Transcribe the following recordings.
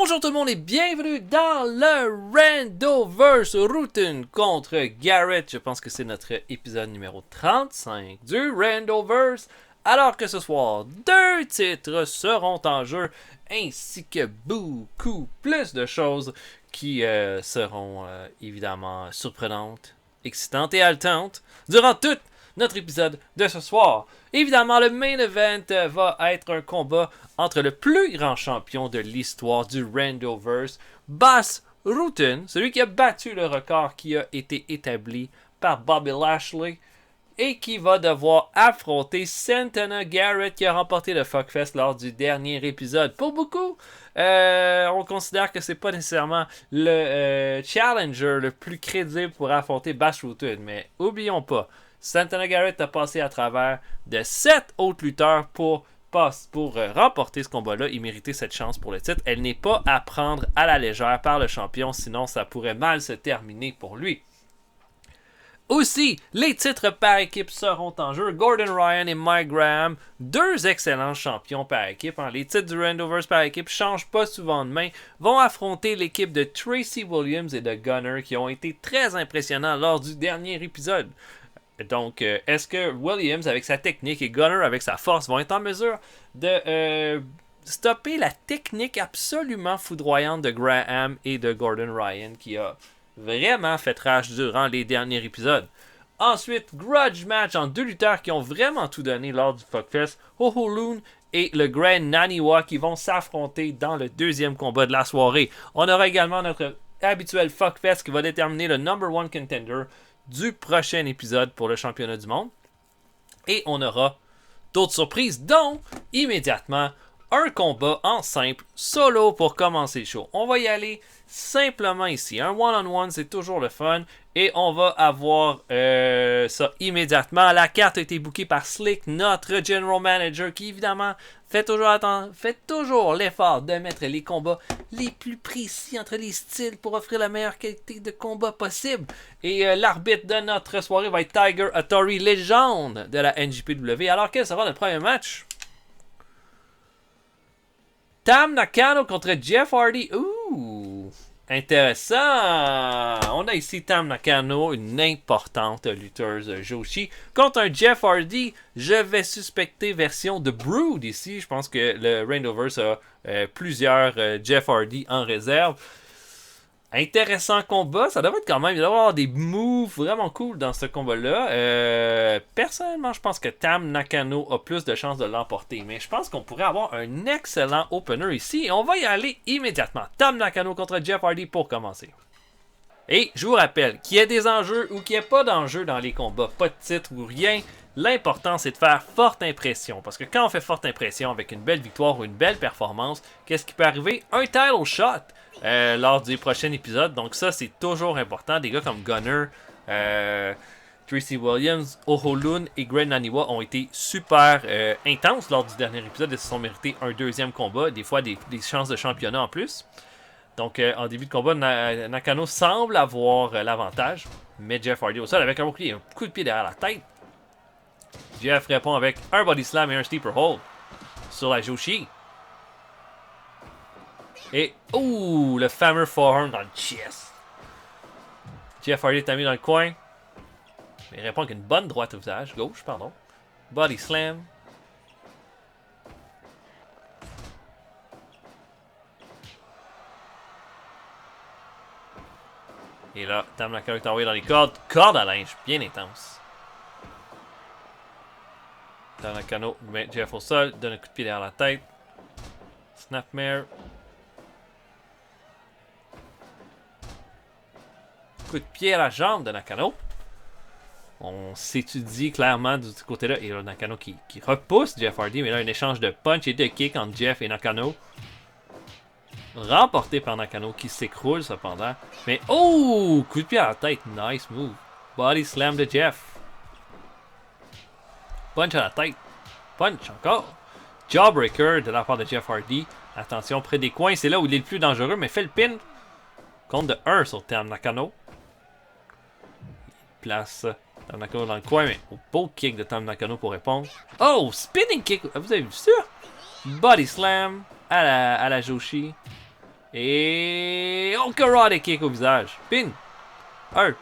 Bonjour tout le monde et bienvenue dans le Randoverse Routen contre Garrett. Je pense que c'est notre épisode numéro 35 du Randoverse. Alors que ce soir, 2 titres seront en jeu ainsi que beaucoup plus de choses qui seront évidemment surprenantes, excitantes et haletantes durant tout notre épisode de ce soir. Évidemment, le main event va être un combat entre le plus grand champion de l'histoire du Randoverse, Bas Rutten, celui qui a battu le record qui a été établi par Bobby Lashley, et qui va devoir affronter Santana Garrett qui a remporté le Fuckfest lors du dernier épisode. Pour beaucoup, on considère que c'est pas nécessairement le challenger le plus crédible pour affronter Bas Rutten, mais oublions pas, Santana Garrett a passé à travers de 7 autres lutteurs pour remporter ce combat-là et mériter cette chance pour le titre. Elle n'est pas à prendre à la légère par le champion, sinon ça pourrait mal se terminer pour lui. Aussi, les titres par équipe seront en jeu. Gordon Ryan et Mike Graham, deux excellents champions par équipe. Les titres du Randoverse par équipe ne changent pas souvent de main. Vont affronter l'équipe de Tracy Williams et de Gunner qui ont été très impressionnants lors du dernier épisode. Donc, est-ce que Williams, avec sa technique, et Gunner, avec sa force, vont être en mesure de stopper la technique absolument foudroyante de Graham et de Gordon Ryan, qui a vraiment fait rage durant les derniers épisodes? Ensuite, grudge match entre deux lutteurs qui ont vraiment tout donné lors du Fuckfest, Ho-Ho-Loon et le Grand Naniwa, qui vont s'affronter dans le deuxième combat de la soirée. On aura également notre habituel Fuckfest qui va déterminer le number one contender du prochain épisode pour le championnat du monde. Et on aura d'autres surprises, dont immédiatement un combat en simple solo pour commencer le show. On va y aller simplement ici. Un one-on-one, c'est toujours le fun. Et on va avoir ça immédiatement. La carte a été bookée par Slick, notre general manager, qui évidemment fait toujours l'effort de mettre les combats les plus précis entre les styles pour offrir la meilleure qualité de combat possible. Et l'arbitre de notre soirée va être Tiger Hattori, légende de la NJPW. Alors quel sera notre premier match? Tam Nakano contre Jeff Hardy. Ouh! Intéressant! On a ici Tam Nakano, une importante lutteuse Joshi, contre un Jeff Hardy. Je vais suspecter version de Brood ici. Je pense que le Randoverse a plusieurs Jeff Hardy en réserve. Intéressant combat, ça devrait être quand même, il doit y avoir des moves vraiment cool dans ce combat-là. Personnellement, je pense que Tam Nakano a plus de chances de l'emporter, mais je pense qu'on pourrait avoir un excellent opener ici, et on va y aller immédiatement. Tam Nakano contre Jeff Hardy pour commencer. Et je vous rappelle, qu'il y ait des enjeux ou qu'il n'y ait pas d'enjeux dans les combats, pas de titre ou rien, l'important c'est de faire forte impression, parce que quand on fait forte impression avec une belle victoire ou une belle performance, qu'est-ce qui peut arriver? Un title shot! Lors du prochain épisode. Donc ça, c'est toujours important. Des gars comme Gunner, Tracy Williams, Ho-Ho-Loon et Grand Naniwa ont été super intenses lors du dernier épisode et se sont mérités un deuxième combat. Des fois, des chances de championnat en plus. Donc, en début de combat, Nakano semble avoir l'avantage. Mais Jeff Hardy au sol avec un coup de pied derrière la tête. Jeff répond avec un body slam et un sleeper hold sur la Joshi. Et, le fameux forearm dans le chest. Jeff Hardy est mis dans le coin. Il répond avec une bonne droite au visage. Gauche, pardon. Body slam. Et là, Tam Nakano est envoyé dans les cordes. Corde à linge, bien intense. Tam Nakano met Jeff au sol, donne un coup de pied derrière la tête. Snapmare. Coup de pied à la jambe de Nakano. On s'étudie clairement du côté-là. Et là, Nakano qui repousse Jeff Hardy. Mais là, un échange de punch et de kick entre Jeff et Nakano. Remporté par Nakano qui s'écroule cependant. Mais coup de pied à la tête. Nice move. Body slam de Jeff. Punch à la tête. Punch encore. Jawbreaker de la part de Jeff Hardy. Attention, près des coins. C'est là où il est le plus dangereux. Mais fait le pin. Compte de 1 sur Tam Nakano. Place Tam Nakano dans le coin, mais au beau kick de Tam Nakano pour répondre. Spinning kick! Vous avez vu ça? Body slam à la Joshi. Et... Oh, karate kick au visage. Pin. 1.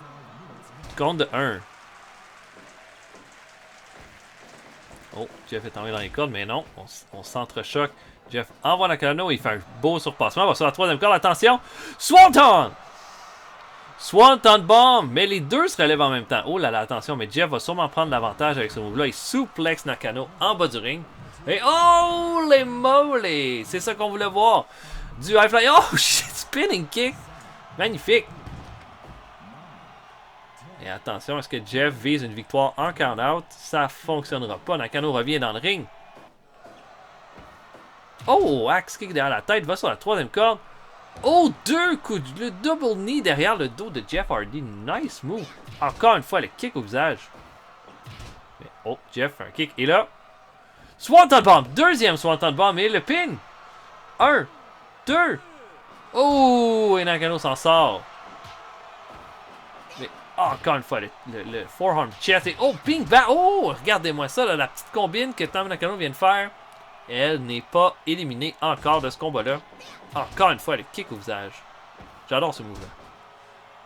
Compte de 1. Oh, Jeff est tombé dans les cordes, mais non. On s'entrechoque. Jeff envoie Nakano. Il fait un beau surpassement. On va sur la troisième corde. Attention. Swanton! Swanton Bomb! Mais les deux se relèvent en même temps. Oh là là, attention. Mais Jeff va sûrement prendre l'avantage avec ce move-là. Il suplexe Nakano en bas du ring. Et oh, les mollets! C'est ça qu'on voulait voir. Du high fly. Oh, shit! Spinning kick. Magnifique. Et attention, est-ce que Jeff vise une victoire en count-out? Ça fonctionnera pas. Nakano revient dans le ring. Oh, axe kick derrière la tête, va sur la troisième corde. Oh, 2 coups de... Le double knee derrière le dos de Jeff Hardy. Nice move. Encore une fois, le kick au visage. Mais, oh, Jeff fait un kick. Et là, Swanton Bomb. Deuxième Swanton Bomb et le pin. 1, 2. Oh, et Nakano s'en sort. Mais encore une fois, le forearm chest. Et oh, ping back. Oh, regardez-moi ça, là, la petite combine que Tam Nakano vient de faire. Elle n'est pas éliminée encore de ce combat-là. Encore une fois, le kick au visage. J'adore ce move-là.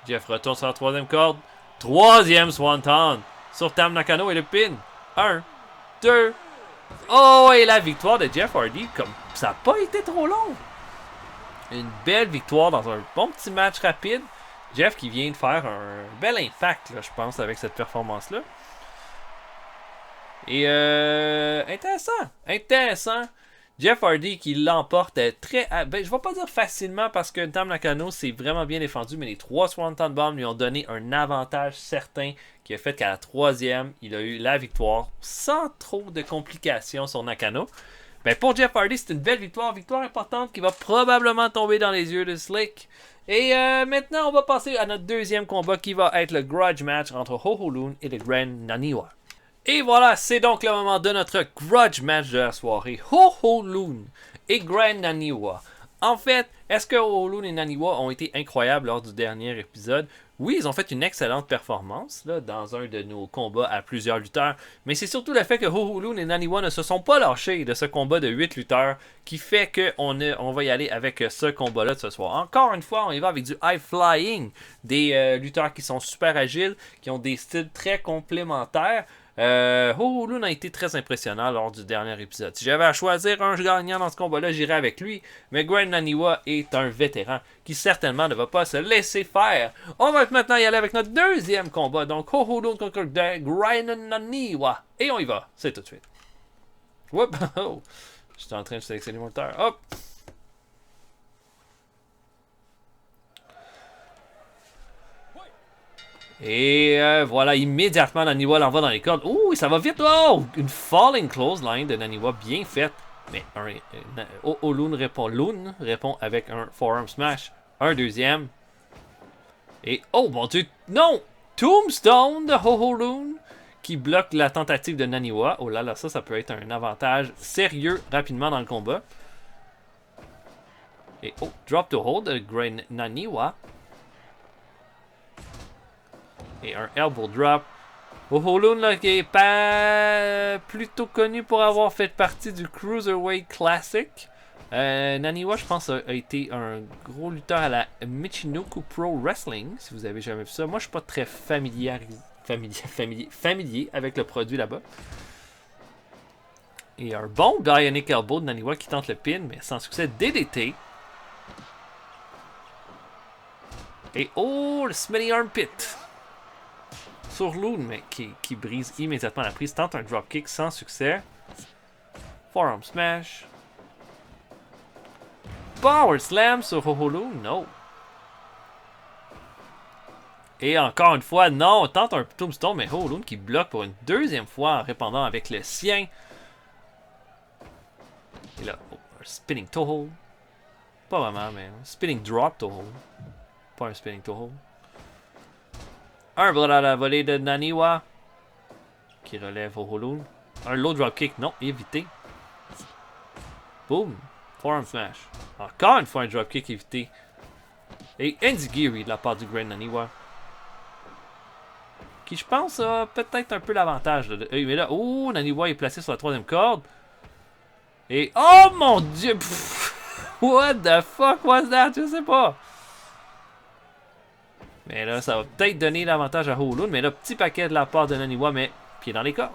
Jeff retourne sur la troisième corde. Troisième Swanton sur Tam Nakano et le pin. 1, 2. Oh, et la victoire de Jeff Hardy. Comme ça n'a pas été trop long. Une belle victoire dans un bon petit match rapide. Jeff qui vient de faire un bel impact, là, je pense, avec cette performance-là. Et intéressant. Jeff Hardy qui l'emporte très... Ben, je ne vais pas dire facilement parce que Tam Nakano s'est vraiment bien défendu, mais les 3 Swanton Bombs lui ont donné un avantage certain qui a fait qu'à la troisième, il a eu la victoire sans trop de complications sur Nakano. Ben, pour Jeff Hardy, c'est une belle victoire importante qui va probablement tomber dans les yeux de Slick. Et maintenant, on va passer à notre deuxième combat qui va être le grudge match entre Ho Ho Lun et le Grand Naniwa. Et voilà, c'est donc le moment de notre grudge match de la soirée. Ho Ho Lun et Grand Naniwa. En fait, est-ce que Ho Ho Lun et Naniwa ont été incroyables lors du dernier épisode? Oui, ils ont fait une excellente performance là, dans un de nos combats à plusieurs lutteurs, mais c'est surtout le fait que Ho Ho Lun et Naniwa ne se sont pas lâchés de ce combat de 8 lutteurs qui fait qu'on va y aller avec ce combat-là de ce soir. Encore une fois, on y va avec du high flying, des lutteurs qui sont super agiles, qui ont des styles très complémentaires. Ho Ho Lun a été très impressionnant lors du dernier épisode. Si j'avais à choisir un gagnant dans ce combat-là, j'irais avec lui. Mais Grand Naniwa est un vétéran qui certainement ne va pas se laisser faire. On va maintenant y aller avec notre deuxième combat. Donc Ho Ho Lun contre Grand Naniwa. Et on y va. C'est tout de suite. Whoop. Oh. J'étais en train de sélectionner mon lutteur. Hop. Et voilà, immédiatement, Naniwa l'envoie dans les cordes. Ouh, ça va vite. Oh, une falling clothesline de Naniwa bien faite. Mais Ho Ho Lun répond avec un forearm smash. Un deuxième. Et oh mon dieu, non! Tombstone de Ho Ho Lun qui bloque la tentative de Naniwa. Oh là là, ça peut être un avantage sérieux rapidement dans le combat. Et oh, drop to hold de Grand Naniwa. Et un elbow drop. Ho Ho Lun là, qui est pas plutôt connu pour avoir fait partie du Cruiserweight Classic. Naniwa, je pense, a été un gros lutteur à la Michinoku Pro Wrestling, si vous avez jamais vu ça. Moi, je suis pas très familier avec le produit là-bas. Et un bon Bionic Elbow de Naniwa qui tente le pin, mais sans succès. DDT. Et oh, le Smitty Armpit sur Lun, mais qui brise immédiatement la prise. Tente un dropkick sans succès. Forearm smash. Power slam sur Ho Ho Lun, no. Et encore une fois, non. Tente un tombstone, mais Ho Ho Lun qui bloque pour une deuxième fois en répondant avec le sien. Et là, oh, un spinning toe hold. Pas vraiment, mais un spinning drop toe hold. Pas un spinning toe hold. Un bras à la volée de Naniwa qui relève Ho Ho Lun. Un low drop kick, non, évité. Boom. Forearm smash. Encore une fois un drop kick évité. Et Enzigiri de la part du Grand Naniwa. Qui je pense a peut-être un peu l'avantage. Mais là, oh, Naniwa est placé sur la troisième corde. Et oh mon dieu! What the fuck was that? Je sais pas. Mais là, ça va peut-être donner l'avantage à Holun. Mais là, petit paquet de la part de Naniwa, mais pied dans les corps.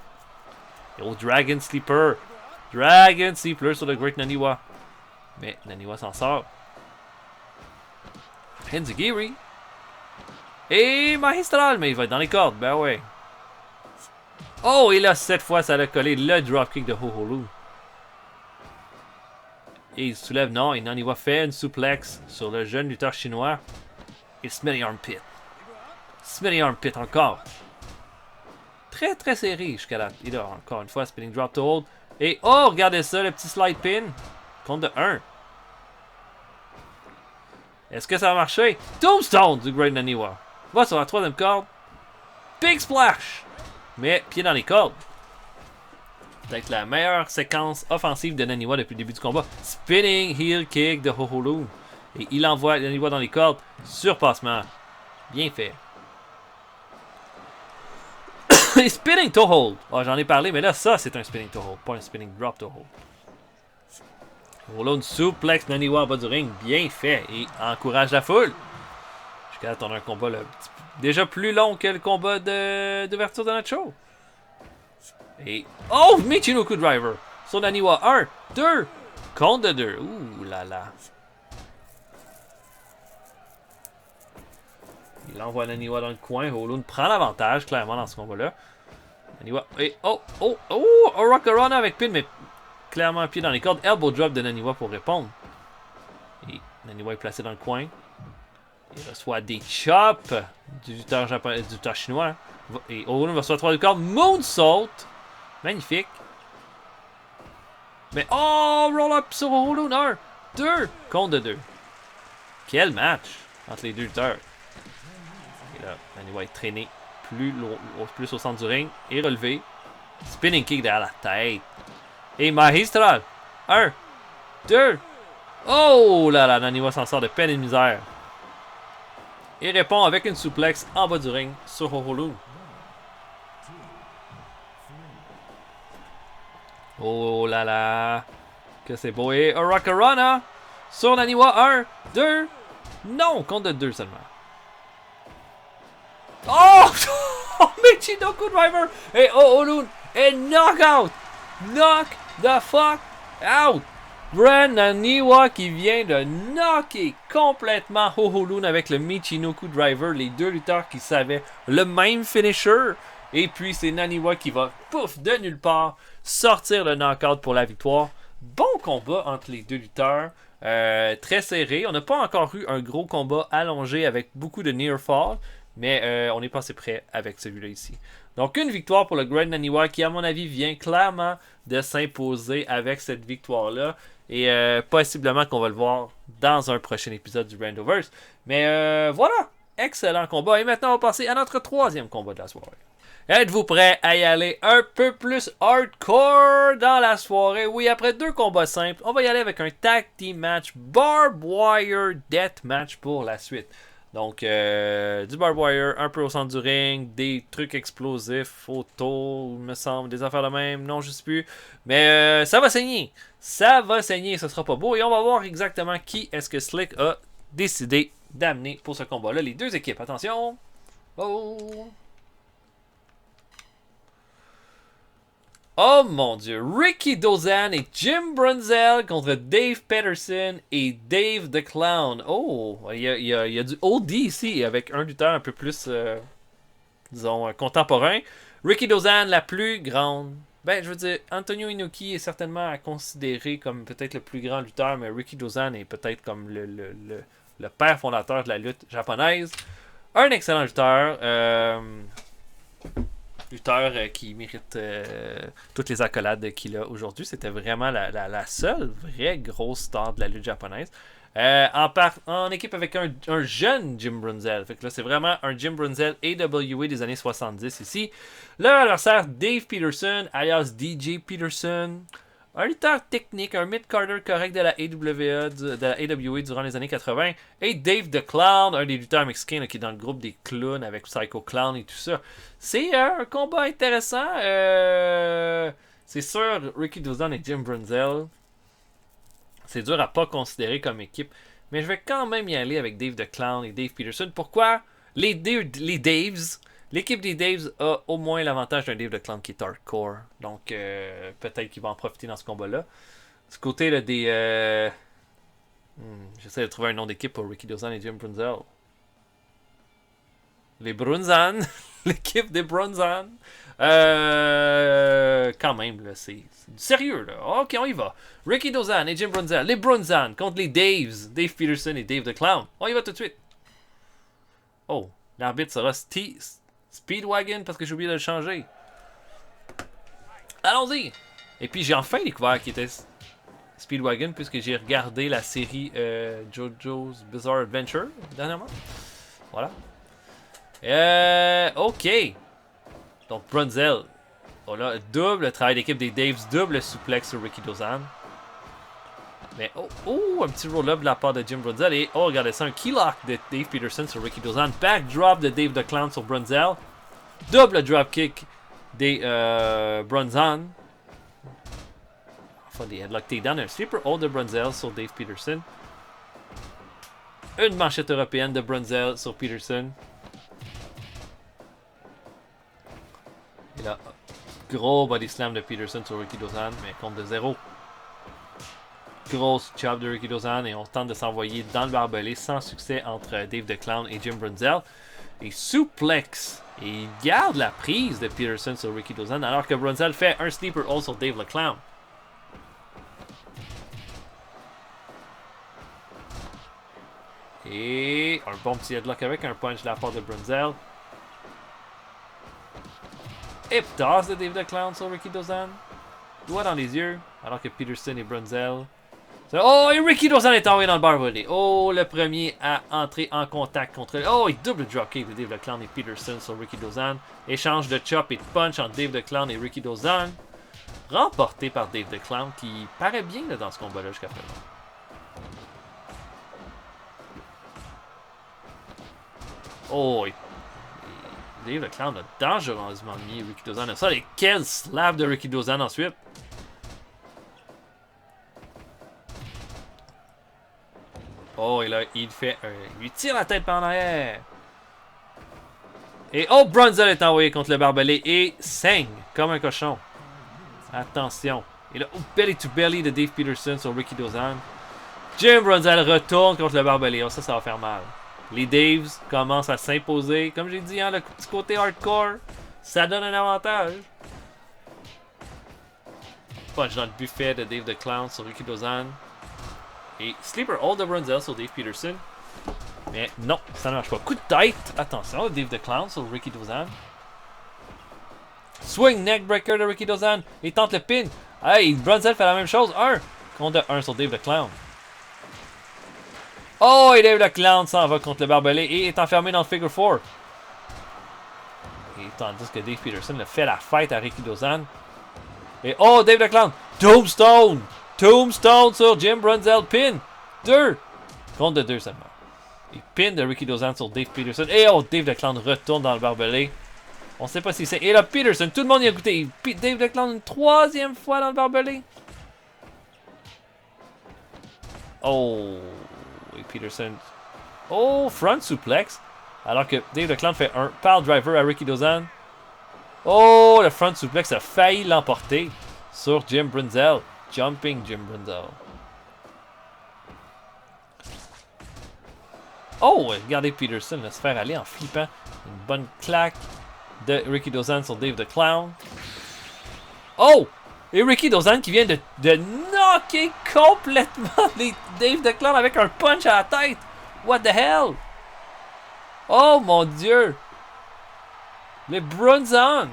Et au Dragon Sleeper. Dragon Sleeper sur le Great Naniwa. Mais Naniwa s'en sort. Enzigiri. Et Magistral, mais il va être dans les cordes. Ben ouais. Oh, et là, cette fois, ça a collé le dropkick de Hoholun. Et il soulève, non, et Naniwa fait une suplex sur le jeune lutteur chinois. Et Smitty Armpit. Smitty Armpit encore. Très très serré jusqu'à là. Et là, encore une fois, spinning drop to hold. Et oh, regardez ça, le petit slide pin. Compte de 1. Est-ce que ça va marcher? Tombstone du Great Naniwa. Va sur la troisième corde. Big splash. Mais pied dans les cordes. Peut-être la meilleure séquence offensive de Naniwa depuis le début du combat. Spinning heel kick de Hoholun. Et il envoie Naniwa dans les cordes. Surpassement. Bien fait. Et spinning toe hold. Oh, j'en ai parlé, mais là, ça, c'est un spinning toe hold. Pas un spinning drop toe hold. Hoholun suplex Naniwa en bas du ring. Bien fait. Et encourage la foule. Jusqu'à là, on a un combat là, déjà plus long que le combat d'ouverture de notre show. Et... oh! Michinoku Driver. Sur Naniwa. 1, 2. Compte de 2. Ouh là là. Il envoie Naniwa dans le coin. Hoholun prend l'avantage, clairement, dans ce combat-là. Naniwa. Et oh! Oh! Oh! Hurricanrana avec pin, mais clairement un pied dans les cordes. Elbow drop de Naniwa pour répondre. Et Naniwa est placé dans le coin. Il reçoit des chops du lutteur japonais, du lutteur chinois. Et Hoholun reçoit 3 du corps. Moonsault. Magnifique. Mais oh, roll-up sur Hoholun. 1, 2. Compte de 2. Quel match entre les deux lutteurs. Et là, Naniwa est traîné plus au centre du ring. Et relevé. Spinning kick derrière la tête. Et Magistral. 1, 2. Oh là là, Naniwa s'en sort de peine et de misère. Et répond avec une suplex en bas du ring sur Hoholun. Oh là là. Que c'est beau. Et Hurricanrana sur Naniwa. 1, 2. Non, compte de 2 seulement. Oh! Michinoku Driver. Et Hoholun. Et knockout. Knock the fuck out. Grand Naniwa qui vient de knocker complètement Hoholun avec le Michinoku Driver. Les deux lutteurs qui savaient le même finisher. Et puis c'est Naniwa qui va, pouf, de nulle part, sortir le knockout pour la victoire. Bon combat entre les deux lutteurs. Très serré. On n'a pas encore eu un gros combat allongé avec beaucoup de near fall. Mais on est passé près avec celui-là ici. Donc une victoire pour le Grand Naniwa qui à mon avis vient clairement de s'imposer avec cette victoire-là. Et possiblement qu'on va le voir dans un prochain épisode du Randoverse. Mais voilà, excellent combat. Et maintenant on va passer à notre troisième combat de la soirée. Êtes-vous prêts à y aller un peu plus hardcore dans la soirée? Oui, après 2 combats simples, on va y aller avec un tag team match Barbed Wire Death Match pour la suite. Donc, du barbed wire, un peu au centre du ring, des trucs explosifs, autour, il me semble, des affaires de même, non, je sais plus. Mais ça va saigner. Ça va saigner, ce sera pas beau. Et on va voir exactement qui est-ce que Slick a décidé d'amener pour ce combat-là. Les deux équipes, attention. Oh! Oh mon dieu, Ricky Dozan et Jim Brunzell contre Dave Peterson et Dave the Clown. Oh, il y a du OD ici avec un lutteur un peu plus, disons, contemporain. Ricky Dozan, la plus grande. Ben, je veux dire, Antonio Inoki est certainement à considérer comme peut-être le plus grand lutteur, mais Ricky Dozan est peut-être comme le père fondateur de la lutte japonaise. Un excellent lutteur. Lutteur qui mérite toutes les accolades qu'il a aujourd'hui. C'était vraiment la seule vraie grosse star de la lutte japonaise. En équipe avec un jeune Jim Brunzell. Fait que là, c'est vraiment un Jim Brunzell AWA des années 70 ici. Leur adversaire, Dave Peterson, alias DJ Peterson. Un lutteur technique, un mid-carder correct de la AWA durant les années 80. Et Dave the Clown, un des lutteurs mexicains là, qui est dans le groupe des clowns avec Psycho Clown et tout ça. C'est un combat intéressant. C'est sûr, Ricky Dozan et Jim Brunzell. C'est dur à pas considérer comme équipe. Mais je vais quand même y aller avec Dave the Clown et Dave Peterson. Pourquoi? Les Daves, l'équipe des Daves a au moins l'avantage d'un Dave the Clown qui est hardcore. Donc peut-être qu'il va en profiter dans ce combat-là. Du côté là, des... j'essaie de trouver un nom d'équipe pour Ricky Dozan et Jim Brunzell. Les Brunzan. L'équipe des Brunzan. Quand même, là, c'est du sérieux, là. Ok, on y va. Ricky Dozan et Jim Brunzell. Les Brunzan contre les Daves. Dave Peterson et Dave the Clown. On y va tout de suite. Oh, l'arbitre sera Speedwagon parce que j'ai oublié de le changer. Allons-y. Et puis j'ai enfin découvert qu'il était Speedwagon puisque j'ai regardé la série JoJo's Bizarre Adventure dernièrement. Voilà. Ok. Donc Brunzell. Oh là, double travail d'équipe des Daves, double suplex sur Ricky Dozan. Mais un petit roll-up de la part de Jim Brunzell. Et regardez ça, un keylock de Dave Peterson sur Ricky Dozan. Backdrop de Dave the Clown sur Brunzell. Double dropkick des Brunzan. Enfin, des headlock takedown. Un sleeper hold de Brunzell sur Dave Peterson. Une manchette européenne de Brunzell sur Peterson. Et là, gros body slam de Peterson sur Ricky Dozan, mais compte de 0. Grosse chop de Ricky Dozan et on tente de s'envoyer dans le barbelé sans succès entre Dave the Clown et Jim Brunzell. Et suplex. Et il garde la prise de Peterson sur Ricky Dozan alors que Brunzell fait un sleeper hold sur Dave the Clown. Et un bon petit headlock avec un punch de la part de Brunzell. Hip toss de Dave the Clown sur Ricky Dozan. Doigt dans les yeux alors que Peterson et Brunzell. Et Ricky Dozan est envoyé dans le barbelé. Le premier à entrer en contact contre lui. Il double dropkick de Dave the Clown et Peterson sur Ricky Dozan. Échange de chop et de punch entre Dave the Clown et Ricky Dozan. Remporté par Dave the Clown qui paraît bien là, dans ce combat-là jusqu'à présent. Dave the Clown a dangereusement mis Ricky Dozan. Ça, et quel slap de Ricky Dozan ensuite. Et là, il lui tire la tête par en arrière. Et Brunzell est envoyé contre le barbelé et saigne comme un cochon. Attention. Et là, belly to belly de Dave Peterson sur Ricky Dozan. Jim Brunzell retourne contre le barbelé. Ça va faire mal. Les Daves commencent à s'imposer. Comme j'ai dit, le petit côté hardcore, ça donne un avantage. Punch dans le buffet de Dave the Clown sur Ricky Dozan. Et sleeper hold de Brunzell sur Dave Peterson. Mais non, ça ne marche pas. Coup de tête. Attention, Dave the Clown sur Ricky Dozan. Swing neckbreaker de Ricky Dozan. Il tente le pin. Brunzell fait la même chose. 1 contre 1 sur Dave the Clown. Et Dave the Clown s'en va contre le barbelé et est enfermé dans le figure 4. Et tandis que Dave Peterson a fait la fight à Ricky Dozan. Et Dave the Clown. Tombstone sur Jim Brunzell. Pin. 2 contre 2 seulement. Et pin de Ricky Dozan sur Dave Peterson. Et Dave the Clown retourne dans le barbelé. On ne sait pas si c'est... Et là, Peterson, tout le monde y a goûté. Dave the Clown une 3e fois dans le barbelé. Et Peterson. Front suplex. Alors que Dave the Clown fait un pile driver à Ricky Dozan. Le front suplex a failli l'emporter sur Jim Brunzell. Jumping Jim Brunzell. Regardez Peterson se faire aller en flippant. Une bonne claque de Ricky Dozan sur Dave the Clown. Et Ricky Dozan qui vient de knocker complètement Dave the Clown avec un punch à la tête. What the hell? Mon Dieu. Les Brunzan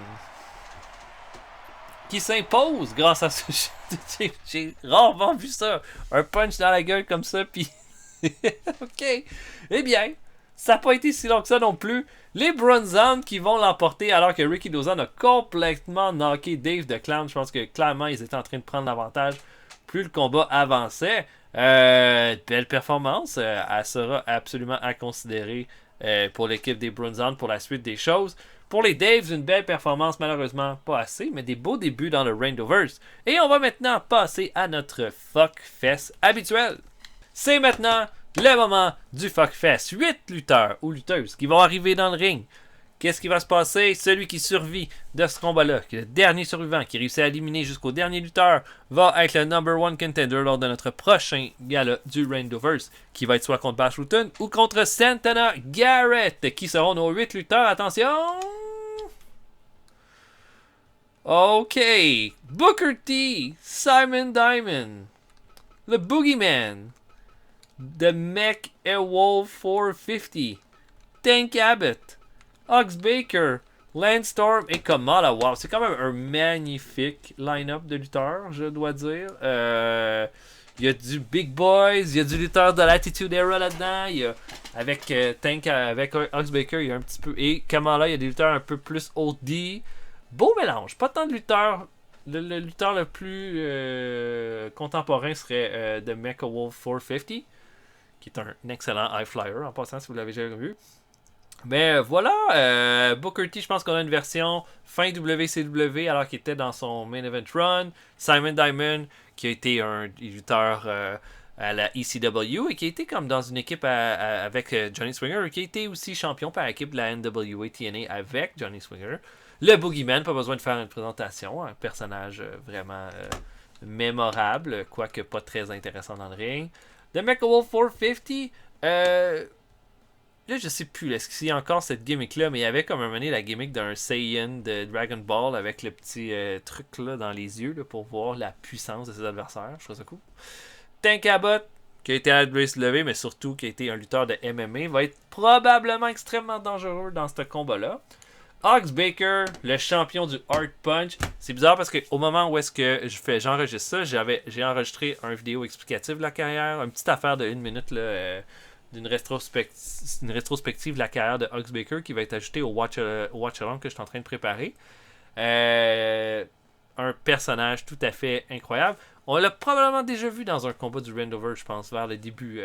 qui s'impose grâce à ce... J'ai rarement vu ça. Un punch dans la gueule comme ça, puis... OK. Eh bien, ça n'a pas été si long que ça non plus. Les Brunzan qui vont l'emporter alors que Ricky Dozan a complètement knocké Dave the Clown. Je pense que clairement, ils étaient en train de prendre l'avantage plus le combat avançait. Belle performance. Elle sera absolument à considérer pour l'équipe des Brunzan pour la suite des choses. Pour les Daves, une belle performance, malheureusement pas assez, mais des beaux débuts dans le Randoverse. Et on va maintenant passer à notre Fuckfest habituel. C'est maintenant le moment du Fuckfest. 8 lutteurs ou lutteuses qui vont arriver dans le ring. Qu'est-ce qui va se passer? Celui qui survit de ce combat-là, le dernier survivant qui réussit à éliminer jusqu'au dernier lutteur, va être le number one contender lors de notre prochain gala du Randoverse, qui va être soit contre Bash Rutten ou contre Santana Garrett, qui seront nos 8 lutteurs. Attention! OK. Booker T, Simon Diamond, le Boogeyman, The Mech Wolf 450, Tank Abbott, Ox Baker, Lance Storm et Kamala. Wow, c'est quand même un magnifique line-up de lutteurs, je dois dire. Il y a du Big Boys, il y a du lutteur de l'Attitude Era là-dedans. Il y a avec Tank, avec Ox Baker, il y a un petit peu. Et Kamala, il y a des lutteurs un peu plus OD. Beau mélange. Pas tant de lutteurs. Le lutteur le plus contemporain serait The Mecha Wolf 450, qui est un excellent high flyer en passant si vous l'avez jamais vu. Mais voilà, Booker T, je pense qu'on a une version fin WCW alors qu'il était dans son main event run. Simon Diamond, qui a été un lutteur à la ECW et qui a été comme dans une équipe avec Johnny Swinger, qui a été aussi champion par équipe de la NWA TNA avec Johnny Swinger. Le Boogeyman, pas besoin de faire une présentation, un personnage vraiment mémorable, quoique pas très intéressant dans le ring. The Mecha Wolf 450, là, je sais plus, est-ce qu'il y a encore cette gimmick-là, mais il y avait comme un moment donné la gimmick d'un Saiyan de Dragon Ball avec le petit truc là dans les yeux là, pour voir la puissance de ses adversaires. Je trouve ça cool. Tank Abbott, qui a été à la WCW, mais surtout qui a été un lutteur de MMA, va être probablement extrêmement dangereux dans ce combat-là. Ox Baker, le champion du Hard Punch. C'est bizarre parce qu'au moment où est-ce que j'enregistre ça, j'ai enregistré une vidéo explicative de la carrière, une petite affaire de 1 minute là, d'une rétrospective de la carrière de Ox Baker qui va être ajoutée au Watch Along que je suis en train de préparer. Un personnage tout à fait incroyable. On l'a probablement déjà vu dans un combat du Randover, je pense, vers le début,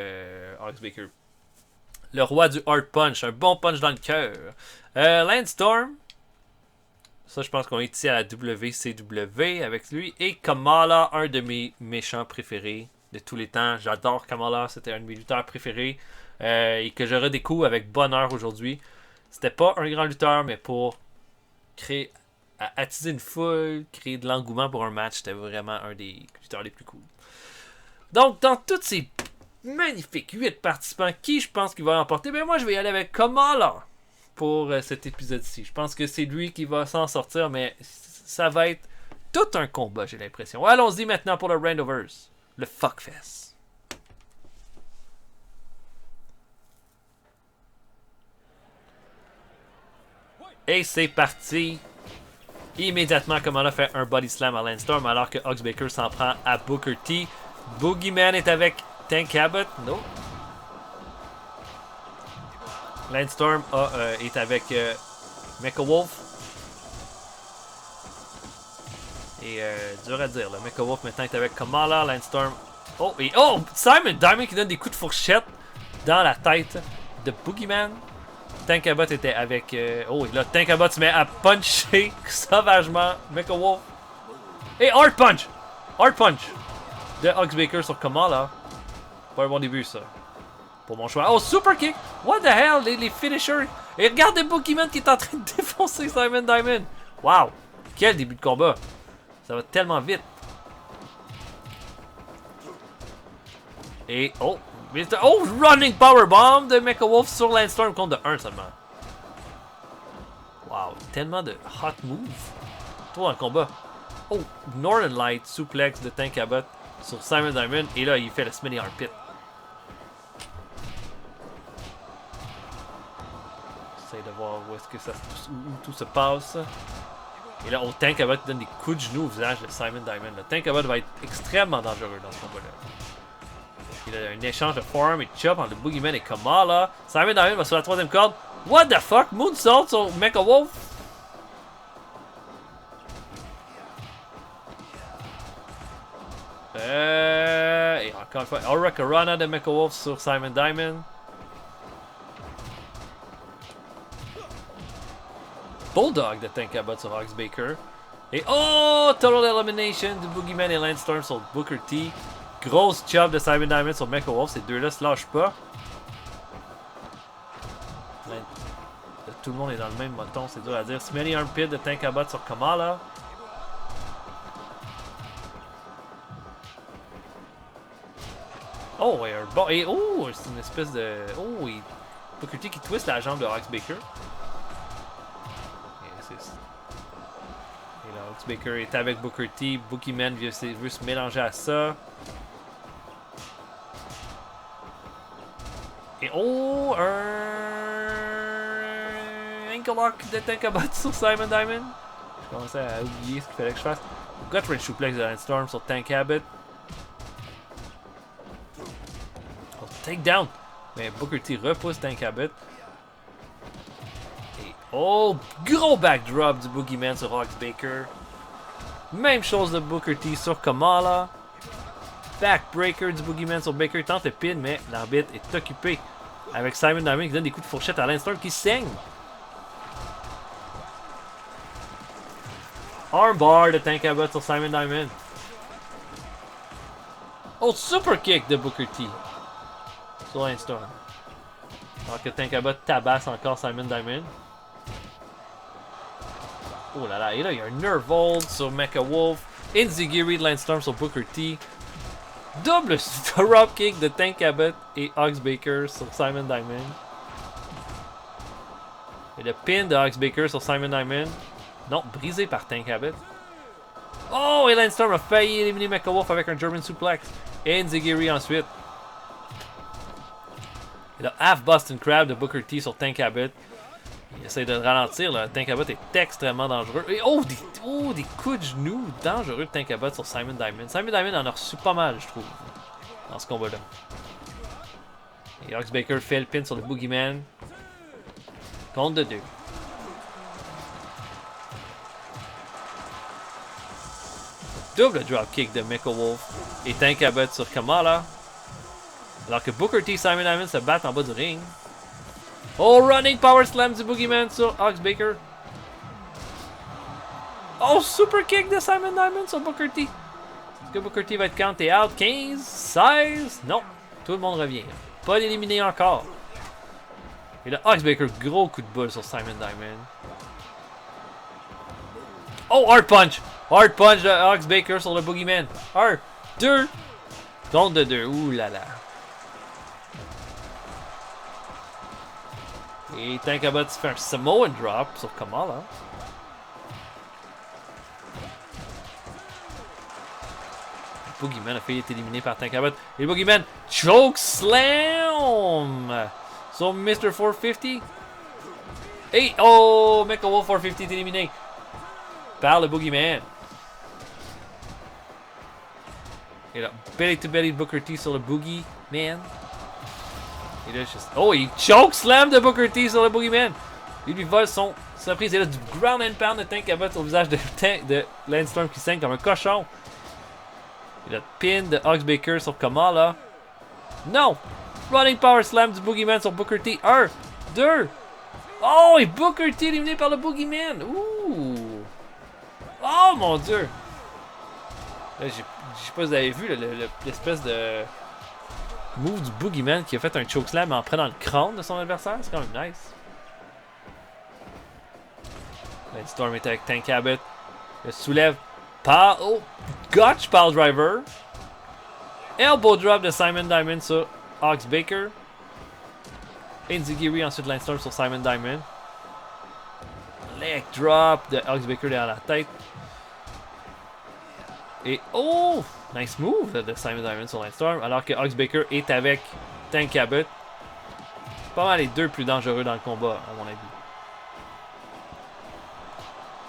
Ox Baker. Le roi du hard punch, un bon punch dans le cœur. Lance Storm, ça je pense qu'on est ici à la WCW avec lui. Et Kamala, un de mes méchants préférés de tous les temps. J'adore Kamala, c'était un de mes lutteurs préférés et que je redécouvre avec bonheur aujourd'hui. C'était pas un grand lutteur, mais pour attiser une foule, créer de l'engouement pour un match, c'était vraiment un des lutteurs les plus cool. Donc, dans toutes ces magnifiques 8 participants, qui je pense qu'il va l'emporter? Ben moi, je vais y aller avec Kamala pour cet épisode-ci. Je pense que c'est lui qui va s'en sortir, mais ça va être tout un combat, j'ai l'impression. Allons-y maintenant pour le Randoverse. Le Fuckfest. Et c'est parti. Immédiatement, Kamala fait un body slam à Lance Storm alors que Ox Baker s'en prend à Booker T. Boogeyman est avec Tank Abbott. Non. Lance Storm est avec Mecha Wolf. Et dur à dire, le Mecha Wolf maintenant est avec Kamala, Lance Storm. Oh, et Simon Diamond qui donne des coups de fourchette dans la tête de Boogeyman. Tank Abbott était avec. Et là, Tank Abbott se met à puncher sauvagement Mecha Wolf. Et Hard Punch! Hard Punch! De Ox Baker sur Kamala. Pas un bon début, ça. Pour mon choix. Oh, Super Kick! What the hell? Les finishers! Et regardez Boogeyman qui est en train de défoncer Simon Diamond. Wow! Quel début de combat! Ça va tellement vite. Et running powerbomb de Mecha Wolf sur Lance Storm compte de 1 seulement. Wow, tellement de hot moves. Toi dans le combat. Oh, Northern Light suplex de Tank Abbott sur Simon Diamond. Et là, il fait le Smitty Armpit. J'essaie de voir où est-ce que où tout se passe. Et là, Tank Abbott donne des coups de genoux au visage de Simon Diamond. Le Tank Abbott va être extrêmement dangereux dans ce combat-là. Il a un échange de forearm et chop entre le Boogeyman et Kamala. Simon Diamond va sur la 3e corde. What the fuck? Moonsault sur Mecha Wolf. Et encore une fois, Hurricanrana de Mecha Wolf sur Simon Diamond. Bulldog de Tank Abbott sur Ox Baker. Et oh! Total Elimination du Boogeyman et Landstorm sur Booker T. Grosse chop de Simon Diamond sur Mecha Wolf. Ces deux-là se lâchent pas. Tout le monde est dans le même moton, c'est dur à dire. Smelly Armpit de Tank Abbott sur Kamala. Oh, ouais, un bon. Et oh, c'est une espèce de. Oh, et Booker T qui twist la jambe de Ox Baker. Et là, Ox Baker est avec Booker T. Boogeyman veut se mélanger à ça. Et oh, un ankle lock de Tank Abbott sur Simon Diamond. Je commençais à oublier ce qu'il fallait que je fasse. Gut Wrench Suplex de Landstorm sur Tank Abbott. Oh, takedown. Mais Booker T repousse Tank Abbott. Et oh, gros backdrop du Boogeyman sur Ox Baker. Même chose de Booker T sur Kamala. Backbreaker du Boogeyman sur Baker. Tente le pin, mais l'arbitre est occupé. Avec Simon Diamond qui donne des coups de fourchette à Landstorm qui saigne. Armbar de Tank Abbott sur Simon Diamond. Oh, super kick de Booker T sur Landstorm. Alors que Tank Abbott tabasse encore Simon Diamond. Oh là là, et là il y a un Nerve Hold sur Mecha Wolf. Enziguri de Landstorm sur Booker T. Double drop kick de Tank Abbott et Ox Baker sur Simon Diamond. Et le pin de Ox Baker sur Simon Diamond. Non, brisé par Tank Abbott. Oh, et Landstorm a failli éliminer Mecha Wolf avec un German Suplex. Et Enziguri ensuite. Et là, Half Boston Crab de Booker T sur Tank Abbott. Il essaie de le ralentir, là. Tank Abbott est extrêmement dangereux. Et oh, des coups de genoux dangereux de Tank Abbott sur Simon Diamond. Simon Diamond en a reçu pas mal, je trouve, dans ce combat-là. Et Ox Baker fait le pin sur le Boogeyman. Compte de 2. Double dropkick de Mecha Wolf et Tank Abbott sur Kamala. Alors que Booker T et Simon Diamond se battent en bas du ring. Oh, running power slam du Boogeyman sur Ox Baker. Oh, super kick de Simon Diamond sur Booker T. Est-ce que Booker T va être counté out? 15, 16. Non, tout le monde revient. Pas éliminé encore. Et là, Ox Baker, gros coup de boule sur Simon Diamond. Oh, hard punch. Hard punch de Ox Baker sur le Boogeyman. 1, 2. Compte de 2. Ouh là là. Et Tank Abbott se fait un Samoan drop sur Kamala. Le Boogeyman a failli être éliminé par Tank Abbott. Et le Boogeyman choke slam sur Mr. 450. Et oh, Mecha Wolf 450 est éliminé par le Boogeyman. Et là, belly to belly Booker T sur le Boogeyman. Et là, juste... Oh, il choke slam de Booker T sur le Boogeyman. Il lui vole son surprise. Et là, du ground and pound de Tank Abbott au visage de Landstorm qui saigne comme un cochon. Et là, pin de Ox Baker sur Kamala. Non! Running power slam du Boogeyman sur Booker T. 1, 2. Oh, et Booker T éliminé par le Boogeyman. Ouh! Oh mon dieu! Là, je sais pas si vous avez vu l'espèce de move du Boogeyman qui a fait un chokeslam en prenant le crâne de son adversaire. C'est quand même nice. Landstorm est avec Tank Abbott. Le soulève par... Oh! Gotch Pile Driver. Elbow drop de Simon Diamond sur Ox Baker. Enziguri ensuite Landstorm sur Simon Diamond. Leg drop de Ox Baker derrière la tête. Et oh! Nice move de Simon Diamond sur Landstorm. Alors que Ox Baker est avec Tank Abbott. Pas mal les deux plus dangereux dans le combat, à mon avis.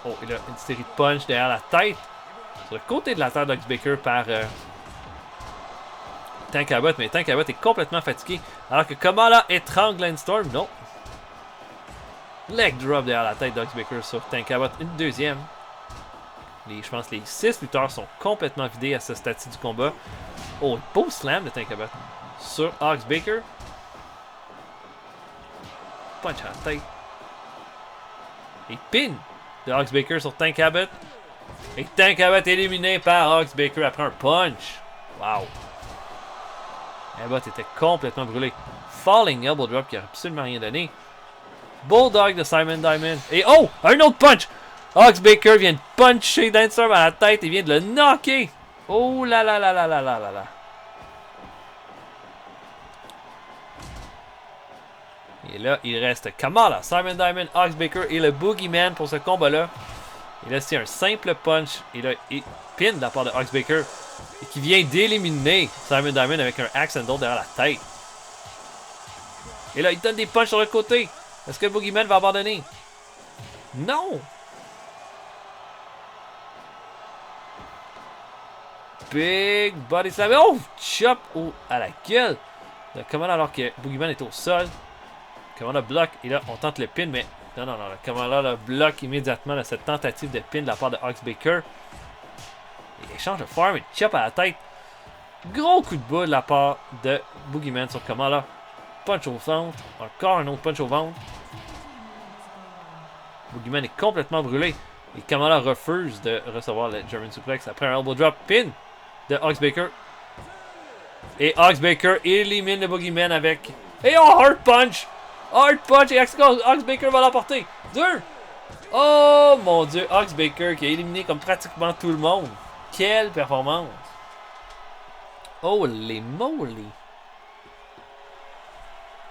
Oh, et là, une série de punch derrière la tête. Sur le côté de la tête d'Ox Baker par Tank Abbott. Mais Tank Abbott est complètement fatigué. Alors que Kamala étrangle Landstorm. Non. Leg drop derrière la tête d'Ox Baker sur Tank Abbott. Une deuxième. Je pense que les 6 lutteurs sont complètement vidés à ce stade du combat. Oh, beau slam de Tank Abbott sur Ox Baker. Punch à la tête. Et pin de Ox Baker sur Tank Abbott. Et Tank Abbott éliminé par Ox Baker après un punch. Wow. Abbott était complètement brûlé. Falling Elbow Drop qui a absolument rien donné. Bulldog de Simon Diamond. Et oh! Un autre punch! Ox Baker vient de puncher Dancer à la tête et vient de le knocker. Oh là là là là là là là là. Et là, il reste Kamala, Simon Diamond, Ox Baker et le Boogeyman pour ce combat-là. Et là, c'est un simple punch. Et là, il pin de la part de Ox Baker. Et qui vient d'éliminer Simon Diamond avec un axe handle derrière la tête. Et là, il donne des punches sur le côté. Est-ce que le Boogeyman va abandonner? Non! Big body slam. Oh! Chop! Oh! À la gueule! Kamala alors que Boogeyman est au sol. Kamala bloque. Et là, on tente le pin, mais... Non, non, non. Kamala là, bloque immédiatement là, cette tentative de pin de la part de Ox Baker. Il échange de farm et chop à la tête. Gros coup de bout de la part de Boogeyman sur Kamala. Punch au ventre. Encore un autre punch au ventre. Boogeyman est complètement brûlé. Et Kamala refuse de recevoir le German Suplex après un elbow drop pin de Ox Baker. Et Ox Baker élimine le Boogeyman avec... Et oh, hard punch! Hard punch et Ox Baker va l'emporter. 2. Oh mon dieu, Ox Baker qui a éliminé comme pratiquement tout le monde. Quelle performance! Holy moly!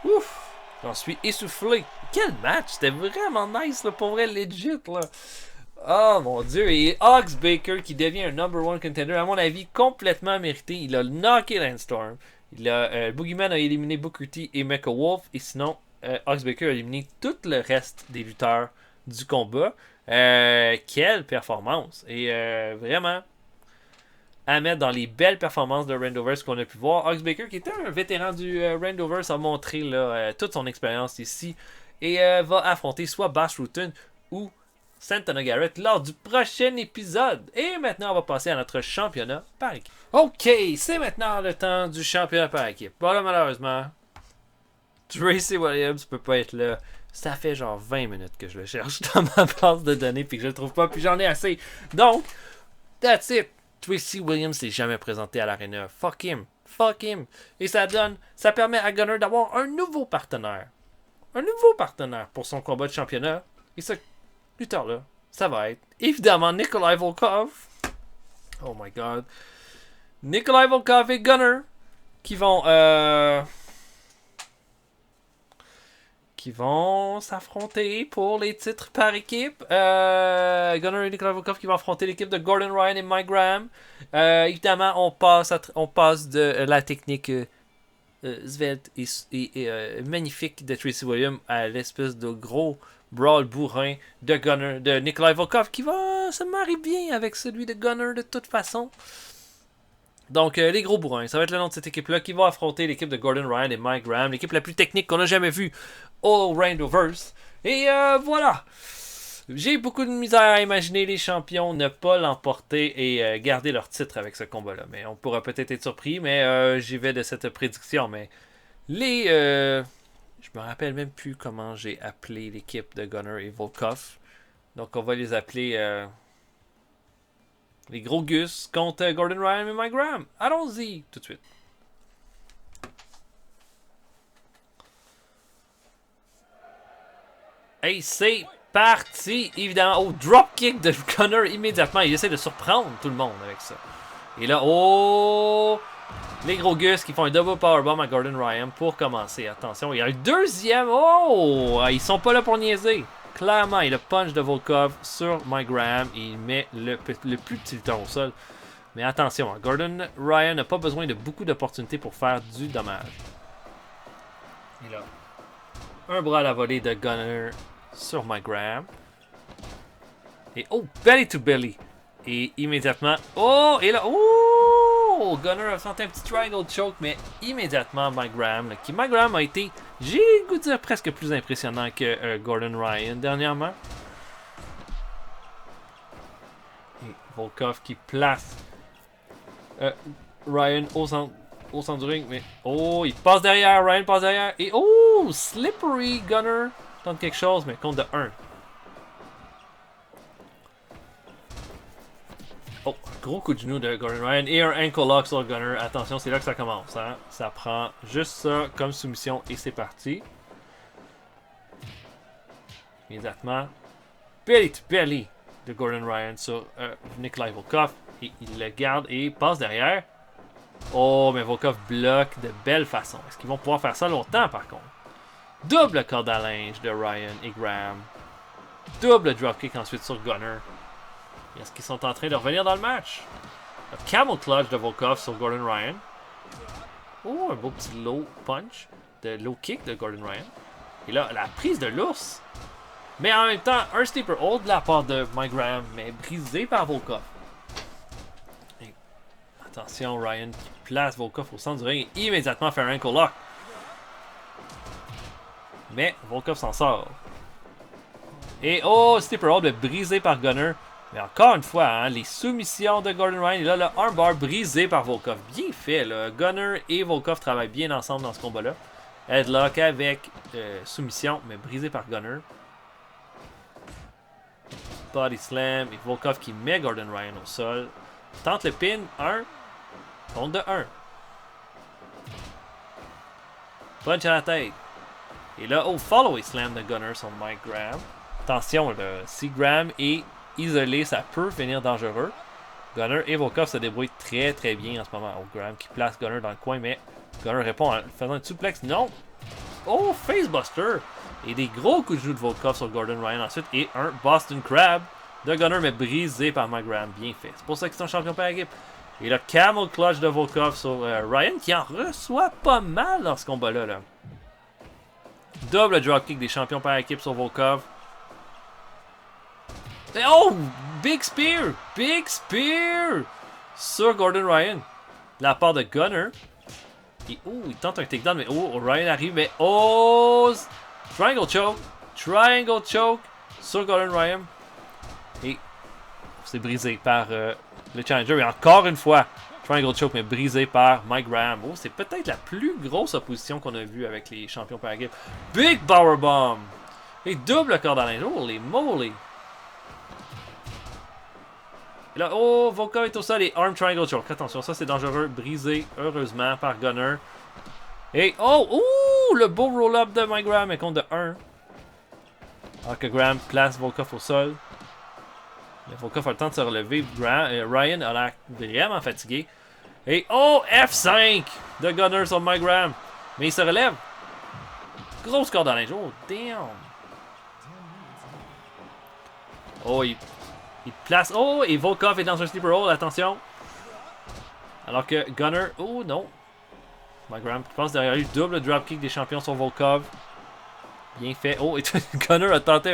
Ouf! J'en suis essoufflé. Quel match! C'était vraiment nice, là, pour vrai, legit, là. Oh mon dieu! Et Ox Baker qui devient un number 1 contender, à mon avis, complètement mérité. Il a knocké Landstorm. Boogeyman a éliminé Booker T et Mecha Wolf. Et sinon, Ox Baker a éliminé tout le reste des lutteurs du combat. Quelle performance! Et vraiment... à mettre dans les belles performances de Randoverse qu'on a pu voir. Ox Baker, qui était un vétéran du Randoverse, a montré là, toute son expérience ici et va affronter soit Bash Rutten ou Santana Garrett lors du prochain épisode. Et maintenant, on va passer à notre championnat par équipe. Ok, c'est maintenant le temps du championnat par équipe. Bon là, malheureusement, Tracy Williams peut pas être là. Ça fait genre 20 minutes que je le cherche dans ma base de données puis que je le trouve pas, puis j'en ai assez. Donc, that's it. Tracy Williams s'est jamais présenté à l'Arena. Fuck him. Fuck him. Et ça permet à Gunner d'avoir un nouveau partenaire. Un nouveau partenaire pour son combat de championnat. Et ce lutteur-là, ça va être évidemment Nikolai Volkov. Oh my god. Nikolai Volkov et Gunner qui vont s'affronter pour les titres par équipe. Gunner et Nikolai Volkov qui vont affronter l'équipe de Gordon Ryan et Mike Graham. Évidemment, on passe de la technique svelte et magnifique de Tracy Williams à l'espèce de gros brawl bourrin de Nikolai Volkov qui va se marier bien avec celui de Gunner de toute façon. Donc, les gros bourrins, ça va être le nom de cette équipe-là qui va affronter l'équipe de Gordon Ryan et Mike Graham, l'équipe la plus technique qu'on a jamais vue au Randoverse. Et voilà! J'ai beaucoup de misère à imaginer les champions ne pas l'emporter et garder leur titre avec ce combat-là. Mais on pourra peut-être être surpris, mais j'y vais de cette prédiction. Mais je me rappelle même plus comment j'ai appelé l'équipe de Gunner et Volkov. Donc, on va les appeler... les gros Gus contre Gordon Ryan et Mike Graham. Allons-y tout de suite. Hey, c'est parti! Évidemment, oh, dropkick de Gunner immédiatement. Il essaie de surprendre tout le monde avec ça. Et là, oh! Les gros Gus qui font un double powerbomb à Gordon Ryan pour commencer. Attention, il y a un deuxième. Oh! Ils sont pas là pour niaiser. Clairement, il a punch de Volkov sur Mike Graham et il met le plus petit lutteur au sol. Mais attention, Gordon Ryan n'a pas besoin de beaucoup d'opportunités pour faire du dommage. Et là, un bras à la volée de Gunner sur Mike Graham. Et oh, belly to belly. Et immédiatement, oh, et là, oh, Gunner a tenté un petit triangle choke, mais immédiatement Mike Graham a été, j'ai le goût de dire, presque plus impressionnant que Gordon Ryan dernièrement. Et Volkov qui place Ryan au centre du ring, mais oh, il passe derrière, Ryan passe derrière, et oh, slippery Gunner tente quelque chose, mais compte de 1. Oh, gros coup de genou de Gordon Ryan et un ankle lock sur le Gunner. Attention, c'est là que ça commence. Hein? Ça prend juste ça comme soumission et c'est parti. Immédiatement. Belly to belly de Gordon Ryan sur Nikolai Volkov. Et il le garde et passe derrière. Oh, mais Volkov bloque de belle façon. Est-ce qu'ils vont pouvoir faire ça longtemps par contre? Double corde à linge de Ryan et Graham. Double dropkick ensuite sur Gunner. Est-ce qu'ils sont en train de revenir dans le match? Le camel clutch de Volkov sur Gordon Ryan. Oh, un beau petit low punch. De low kick de Gordon Ryan. Et là, la prise de l'ours. Mais en même temps, un sleeper hold de la part de Mike Graham, mais brisé par Volkov. Et attention, Ryan qui place Volkov au centre du ring et immédiatement fait un ankle lock. Mais Volkov s'en sort. Et oh, sleeper hold brisé par Gunner. Mais encore une fois, hein, les soumissions de Gordon Ryan. Et là, le armbar brisé par Volkov. Bien fait, là. Gunner et Volkov travaillent bien ensemble dans ce combat-là. Headlock avec soumission, mais brisé par Gunner. Body slam. Et Volkov qui met Gordon Ryan au sol. Tente le pin. 1 contre de 1. Punch à la tête. Et là, oh, follow slam de Gunner sur Mike Graham. Attention, là, si Graham est isolé, ça peut finir dangereux. Gunner et Volkov se débrouillent très très bien en ce moment. Oh, Graham qui place Gunner dans le coin, mais Gunner répond en faisant un suplex. Non! Oh, facebuster! Et des gros coups de genou de Volkov sur Gordon Ryan ensuite. Et un Boston Crab de Gunner, mais brisé par Mike Graham. Bien fait. C'est pour ça qu'ils sont champions par équipe. Et le camel clutch de Volkov sur Ryan qui en reçoit pas mal dans ce combat-là. Là. Double dropkick des champions par équipe sur Volkov. Et oh! Big Spear! Big Spear! Sur Gordon Ryan. De la part de Gunner. Et oh, il tente un takedown, mais oh, Ryan arrive, mais oh! Triangle choke! Triangle choke sur Gordon Ryan. Et c'est brisé par le challenger. Et encore une fois, triangle choke, mais brisé par Mike Graham. Oh, c'est peut-être la plus grosse opposition qu'on a vue avec les champions par équipe. Big powerbomb! Et double corde à linge. Holy moly! Et là, oh, Volkov est au sol et arm triangle choke. Attention, ça c'est dangereux. Brisé, heureusement, par Gunner. Et oh, ouh, le beau roll-up de Mike Graham est compte de 1. Alors que Graham place Volkov au sol. Mais Volkov a le temps de se relever. Ryan a l'air vraiment fatigué. Et oh, F5 de Gunner sur Mike Graham. Mais il se relève. Grosse corde à linge. Oh, damn. Oh, il place. Oh, et Volkov est dans un sleeper hold. Attention. Alors que Gunner. Oh, non. Mike Graham passe derrière lui. Double dropkick des champions sur Volkov. Bien fait. Oh, et Gunner a tenté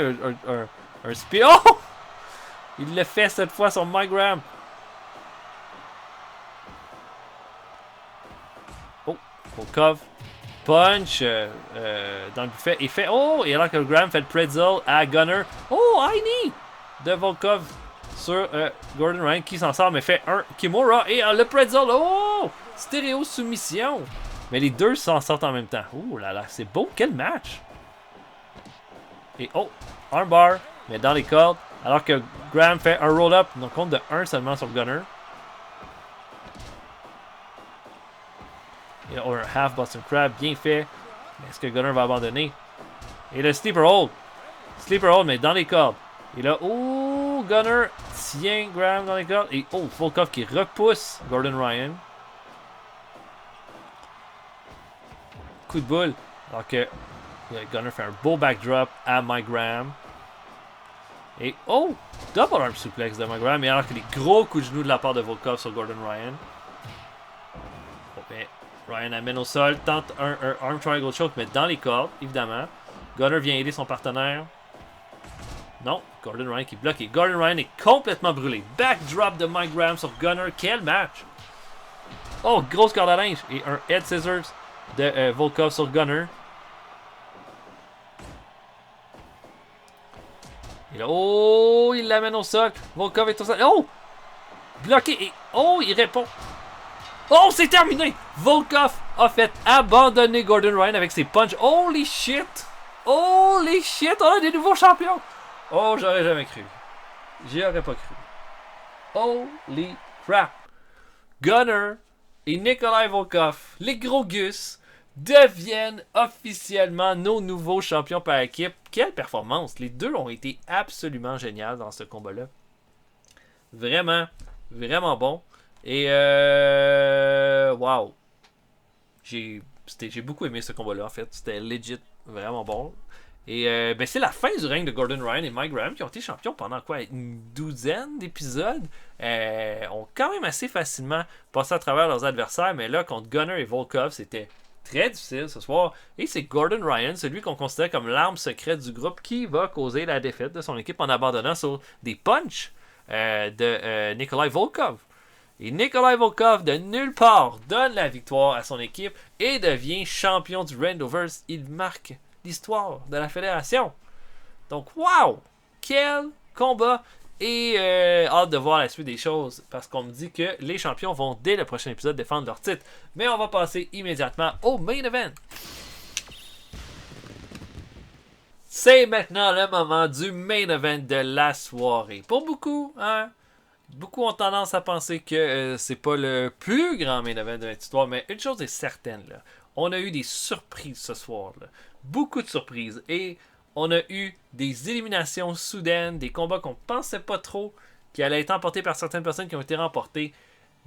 un spear. Oh! Il le fait cette fois sur Mike Graham. Oh, Volkov. Punch dans le buffet. Et fait. Oh, et alors que Graham fait le pretzel à Gunner. Oh, high knee de Volkov sur Gordon Ryan qui s'en sort mais fait un Kimura et le pretzel. Oh, stéréo soumission. Mais les deux s'en sortent en même temps. Oh là là, c'est beau. Quel match. Et oh, armbar, mais dans les cordes. Alors que Graham fait un roll-up, donc compte de 1 seulement sur Gunner. Et un half Boston Crab, bien fait. Mais est-ce que Gunner va abandonner? Et le sleeper hold. Sleeper hold, mais dans les cordes. Et là, oh, Gunner tient Graham dans les cordes. Et oh, Volkov qui repousse Gordon Ryan. Coup de boule. Alors que Gunner fait un beau backdrop à Mike Graham. Et oh, double arm suplex de Mike Graham. Et alors que des gros coups de genoux de la part de Volkov sur Gordon Ryan. Oh, mais Ryan amène au sol, tente un arm triangle choke, mais dans les cordes, évidemment. Gunner vient aider son partenaire. Non, Gordon Ryan qui bloque. Et Gordon Ryan est complètement brûlé. Backdrop de Mike Graham sur Gunner. Quel match! Oh, grosse corde à linge. Et un head scissors de Volkov sur Gunner. Et là, oh, il l'amène au sol. Volkov est au sol. Oh! Bloqué. Et oh, il répond. Oh, c'est terminé! Volkov a fait abandonner Gordon Ryan avec ses punches. Holy shit! Holy shit! On a des nouveaux champions! Oh, j'aurais jamais cru. J'y aurais pas cru. Holy crap! Gunner et Nikolai Volkov, les gros Gus, deviennent officiellement nos nouveaux champions par équipe. Quelle performance! Les deux ont été absolument géniaux dans ce combat-là. Vraiment, vraiment bon. Et wow! J'ai beaucoup aimé ce combat-là, en fait. C'était legit, vraiment bon. Et ben c'est la fin du règne de Gordon Ryan et Mike Graham qui ont été champions pendant quoi, une douzaine d'épisodes. Ont quand même assez facilement passé à travers leurs adversaires, mais là contre Gunner et Volkov c'était très difficile ce soir. Et c'est Gordon Ryan, celui qu'on considère comme l'arme secrète du groupe, qui va causer la défaite de son équipe en abandonnant sur des punchs de Nikolai Volkov. Et Nikolai Volkov, de nulle part, donne la victoire à son équipe et devient champion du Randoverse. Il marque l'histoire de la fédération. Donc, wow! Quel combat! Et hâte de voir la suite des choses, parce qu'on me dit que les champions vont, dès le prochain épisode, défendre leur titre. Mais on va passer immédiatement au main event. C'est maintenant le moment du main event de la soirée. Pour beaucoup, beaucoup ont tendance à penser que c'est pas le plus grand main event de notre histoire, mais une chose est certaine, là. On a eu des surprises ce soir, là. Beaucoup de surprises. Et on a eu des éliminations soudaines, des combats qu'on pensait pas trop qui allaient être emportés par certaines personnes qui ont été remportés.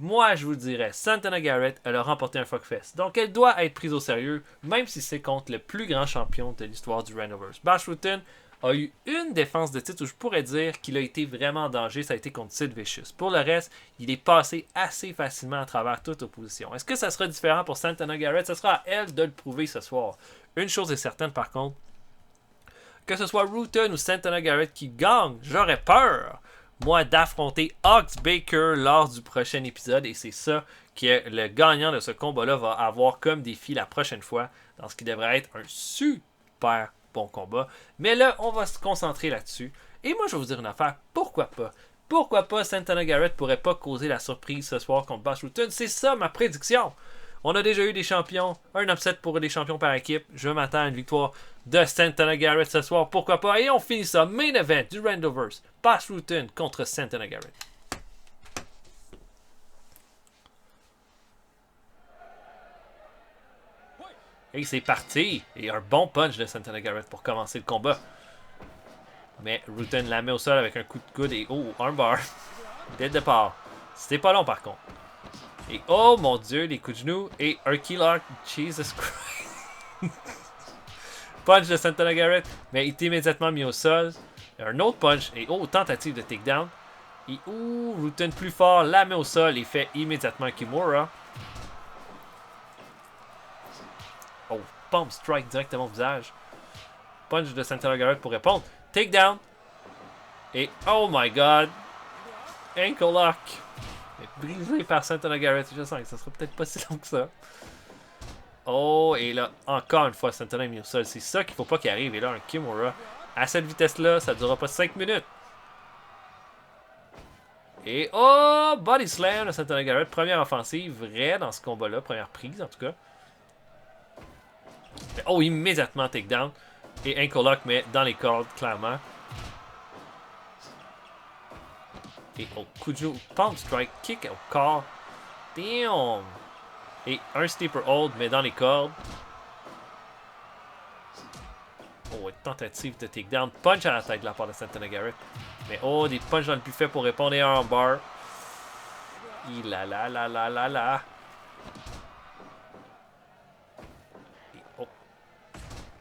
Moi, je vous dirais, Santana Garrett, elle a remporté un fuckfest. Donc, elle doit être prise au sérieux, même si c'est contre le plus grand champion de l'histoire du Randoverse. Bash Rutten a eu une défense de titre où je pourrais dire qu'il a été vraiment en danger, ça a été contre Sid Vicious. Pour le reste, il est passé assez facilement à travers toute opposition. Est-ce que ça sera différent pour Santana Garrett? Ce sera à elle de le prouver ce soir. Une chose est certaine par contre, que ce soit Rutten ou Santana Garrett qui gagne, j'aurais peur, moi, d'affronter Ox Baker lors du prochain épisode. Et c'est ça que le gagnant de ce combat-là va avoir comme défi la prochaine fois, dans ce qui devrait être un super bon combat. Mais là, on va se concentrer là-dessus. Et moi, je vais vous dire une affaire. Pourquoi pas? Pourquoi pas Santana Garrett pourrait pas causer la surprise ce soir contre Bash Rutten? C'est ça ma prédiction. On a déjà eu des champions, un upset pour les champions par équipe. Je m'attends à une victoire de Santana Garrett ce soir, pourquoi pas. Et on finit ça, main event du Randoverse, Bash Rutten contre Santana Garrett. Et c'est parti. Et un bon punch de Santana Garrett pour commencer le combat. Mais Rutten la met au sol avec un coup de coude et armbar. Dès le départ. C'était pas long par contre. Et oh mon dieu, les coups de genoux et un killer. Jesus Christ. Punch de Santana Garrett, mais il est immédiatement mis au sol. Un autre punch et tentative de takedown. Et Rutten plus fort, la met au sol et fait immédiatement Kimura. Pump strike directement au visage. Punch de Santana Garrett pour répondre. Takedown. Et oh my god. Ankle lock. Brisé par Santana Garrett. Je sens que ça sera peut-être pas si long que ça. Oh, et là, encore une fois, Santana est mis au sol. C'est ça qu'il faut pas qu'il arrive. Et là, un Kimura. À cette vitesse-là, ça ne durera pas 5 minutes. Et body slam de Santana Garrett. Première offensive, vraie dans ce combat-là. Première prise, en tout cas. Immédiatement takedown. Et ankle lock, mais dans les cordes, clairement. Et coup de genou, palm strike, kick au corps. Damn! Et un sleeper hold, mais dans les cordes. Tentative de takedown. Punch à la tête de la part de Santana Garrett. Mais des punches dans le buffet pour répondre et un armbar. La.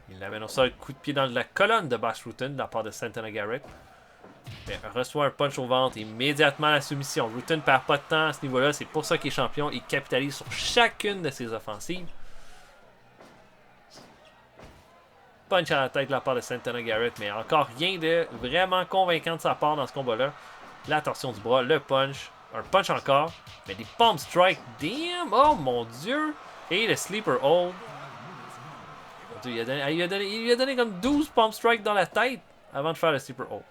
Il l'amène au sol, coup de pied dans la colonne de Bash Rutten de la part de Santana Garrett. Mais reçoit un punch au ventre, immédiatement la soumission. Rutten ne perd pas de temps à ce niveau-là, c'est pour ça qu'il est champion. Il capitalise sur chacune de ses offensives. Punch à la tête de la part de Santana Garrett, mais encore rien de vraiment convaincant de sa part dans ce combat-là. La torsion du bras, le punch, un punch encore, mais des palm strikes, damn, oh mon dieu! Et le sleeper hold. Il lui a donné comme 12 palm strikes dans la tête avant de faire le sleeper hold.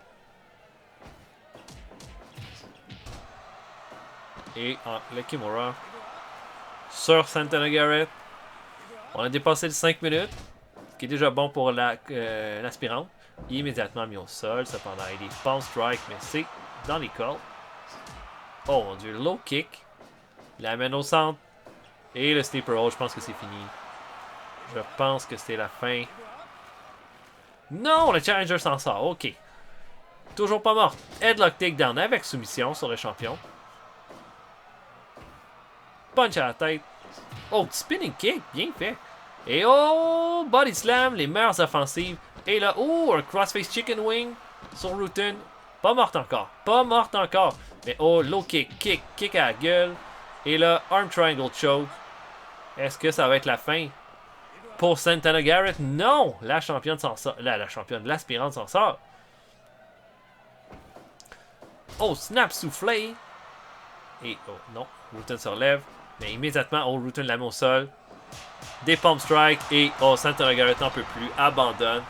Et le Kimura sur Santana Garrett. On a dépassé les 5 minutes, ce qui est déjà bon pour l'aspirante. Immédiatement mis au sol, cependant, il y a des palm strikes, mais c'est dans les cordes. Oh mon dieu, low kick. Il l'amène au centre. Et le sleeper hold, je pense que c'est fini. Je pense que c'est la fin. Non, le challenger s'en sort. Ok. Toujours pas mort. Headlock takedown avec soumission sur le champion. Punch à la tête. Oh, spinning kick. Bien fait. Et oh, body slam. Les meilleures offensives. Et là, oh, un crossface chicken wing sur Rutten. Pas morte encore. Pas morte encore. Mais oh, low kick. Kick à la gueule. Et là, arm triangle choke. Est-ce que ça va être la fin? Pour Santana Garrett, non! La championne s'en sort. La championne, l'aspirante s'en sort. Oh, snap soufflé. Et oh, non. Rutten se relève. Mais immédiatement, oh, Rutten la met au sol. Des pump strike. Et oh, Santana Garrett n'en peut plus. Abandonne.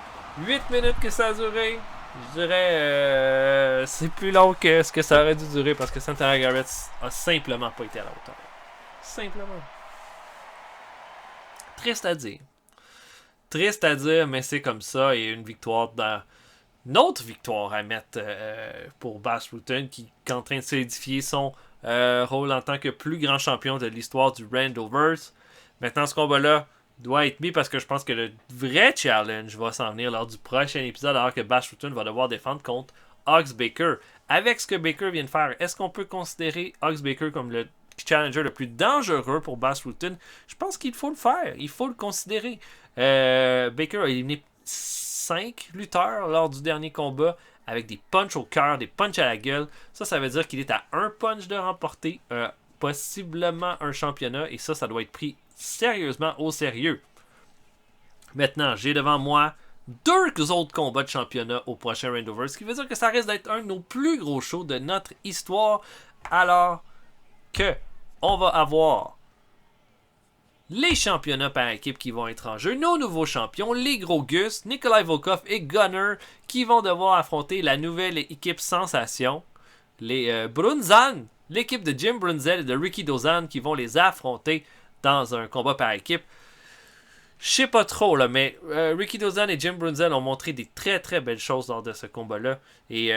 8 minutes que ça a duré. Je dirais. C'est plus long que ce que ça aurait dû durer parce que Santana Garrett a simplement pas été à la hauteur. Simplement. Triste à dire. Triste à dire, mais c'est comme ça. Et une victoire dans. Une autre victoire à mettre pour Bas Rutten qui est en train de solidifier son rôle en tant que plus grand champion de l'histoire du Randoverse. Maintenant, ce combat-là doit être mis parce que je pense que le vrai challenge va s'en venir lors du prochain épisode alors que Bas Rutten va devoir défendre contre Ox Baker. Avec ce que Baker vient de faire, est-ce qu'on peut considérer Ox Baker comme le challenger le plus dangereux pour Bas Rutten? Je pense qu'il faut le faire. Il faut le considérer. Baker a éliminé 5 lutteurs lors du dernier combat avec des punches au cœur, des punches à la gueule. Ça veut dire qu'il est à un punch de remporter possiblement un championnat et ça doit être pris sérieusement au sérieux. Maintenant, j'ai devant moi 2 autres combats de championnat au prochain Randover, ce qui veut dire que ça risque d'être un de nos plus gros shows de notre histoire, alors que on va avoir les championnats par équipe qui vont être en jeu, nos nouveaux champions, les gros Gus, Nikolai Volkov et Gunner, qui vont devoir affronter la nouvelle équipe Sensation, les Brunzan, l'équipe de Jim Brunzell et de Ricky Dozan qui vont les affronter dans un combat par équipe. Je sais pas trop, là, mais Ricky Dozan et Jim Brunzell ont montré des très très belles choses lors de ce combat-là. Et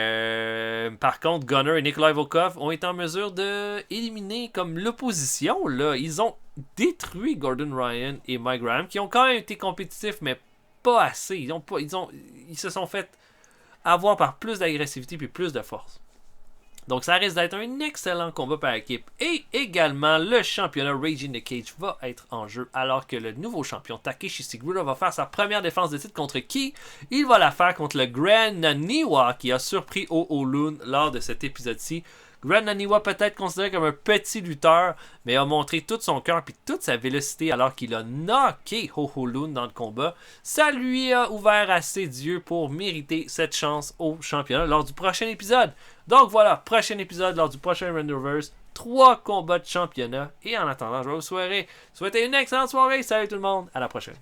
par contre, Gunner et Nikolai Volkov ont été en mesure d'éliminer comme l'opposition. Là. Ils ont détruit Gordon Ryan et Mike Graham, qui ont quand même été compétitifs, mais pas assez. Ils se sont fait avoir par plus d'agressivité et plus de force. Donc ça risque d'être un excellent combat par équipe. Et également, le championnat Rage in the Cage va être en jeu alors que le nouveau champion Takeshi Sugiura va faire sa première défense de titre contre qui? Il va la faire contre le Grand Naniwa qui a surpris Ho-Ho-Lun lors de cet épisode-ci. Grand Naniwa peut être considéré comme un petit lutteur, mais a montré tout son cœur et toute sa vélocité alors qu'il a knocké Ho-Ho-Lun dans le combat. Ça lui a ouvert assez d'yeux pour mériter cette chance au championnat lors du prochain épisode. Donc voilà, prochain épisode lors du prochain Randoverse. 3 combats de championnat. Et en attendant, je vais vous souhaiter une excellente soirée. Salut tout le monde, à la prochaine.